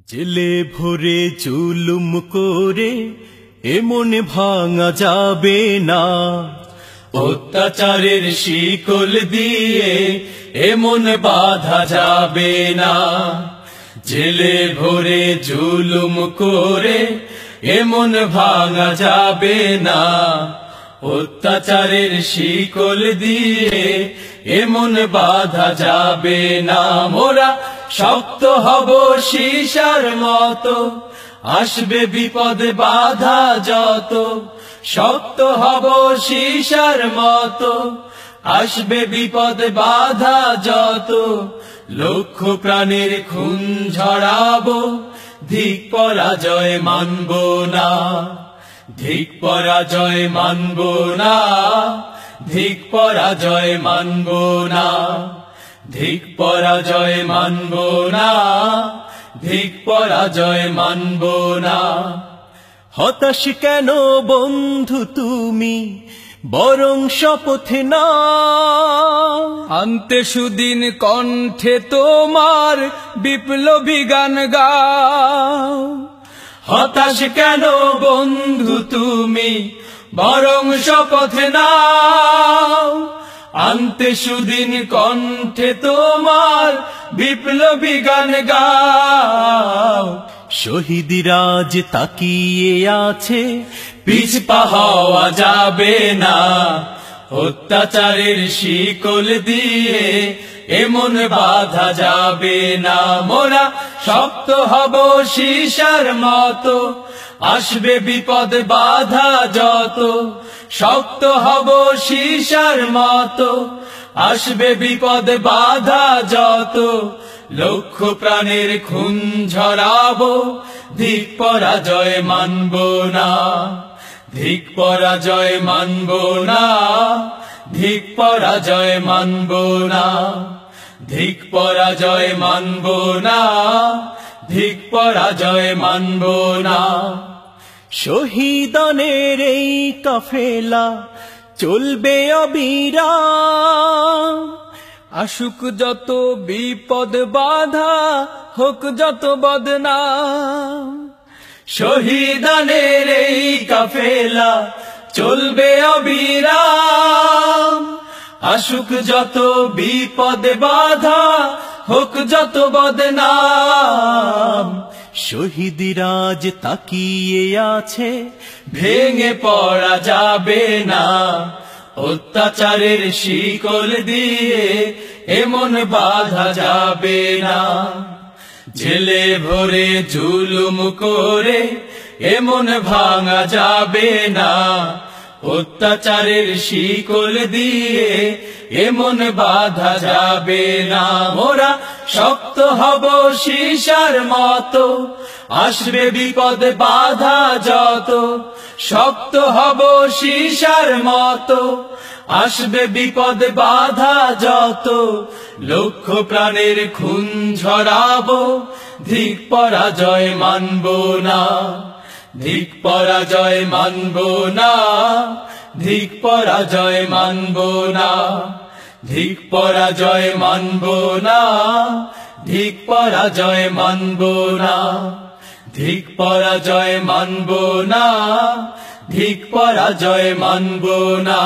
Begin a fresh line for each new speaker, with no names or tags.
জেলে ভরে জুলুম করে এমন ভাঙা যাবে না, অত্যাচারের শিকল দিয়ে এমন বাঁধা যাবে না। জেলে ভরে জুলুম করে এমন ভাঙা যাবে না, অত্যাচারের শিকল দিয়ে এমন বাঁধা যাবে না। মোরা শক্ত হব সীসার মতো, আসবে বিপদ বাধা যত। শক্ত হব সীসার মতো, আসবে বিপদ বাধা যত। লক্ষ প্রাণের খুন ঝরাবো, ধিক পরাজয় মানব না। ধিক পরাজয় মানব না, ধিক পরাজয় মানব না। ধিক পরাজয় মানব না, ধিক পরাজয় মানব না। হতাশ কেন বন্ধু তুমি, বরং শপথে না
আনতে সুদিন কণ্ঠে তোমার বিপ্লবী গান গাও।
হতাশ কেন বন্ধু তুমি, বরং শপথে নাও। আনতে সুদিন কণ্ঠে তোমার বিপ্লবী গান গাও। শহীদরা যে তাকিয়ে আছে, পিছপা হওয়া যাবে না। অত্যাচারের শিকল দিয়ে এমন বাঁধা যাবে না। মোরা শক্ত হব সীসার মতো, আসবে বিপদ বাধা যত। শক্ত হব সীসার মতো, আসবে বিপদ বাধা যত। লক্ষ প্রাণের খুন ঝরাবো, ধিক পরাজয় মানব না। ধিক পরাজয় মানব না, ধিক পরাজয় মানব না। ধিক পরাজয় মানব না, ধিক পরাজয় মানব না। শহীদানের এই কাফেলা চলবে অবিরাম।
আসুক যত বিপদ বাধা, হোক যত বদনাম।
শহীদানের এই কাফেলা চলবে অবিরাম। আসুক যত বিপদ বাধা, হোক যত বদনাম। শহীদরা যে তাকিয়ে আছে, ভেঙে পড়া যাবে না। অত্যাচারের শিকল দিয়ে এমন বাঁধা যাবে না। জেলে ভরে জুলুম করে এমন ভাঙা যাবে না। অত্যাচারের শিকল দিয়ে এমন বাঁধা যাবে না। মোরা শক্ত হব সীসার মতো, আসবে বিপদ বাধা যত। শক্ত হব সীসার মতো, আসবে বিপদ বাধা যত। লক্ষ প্রাণের খুন ঝরাবো, ধিক পরাজয় মানব না। ধিক পরাজয় মানব না, ধিক পরাজয় মানব না। ধিক পরাজয় মানব না, ধিক পরাজয় মানব না। ধিক পরাজয় মানব না, ধিক পরাজয় মানব না।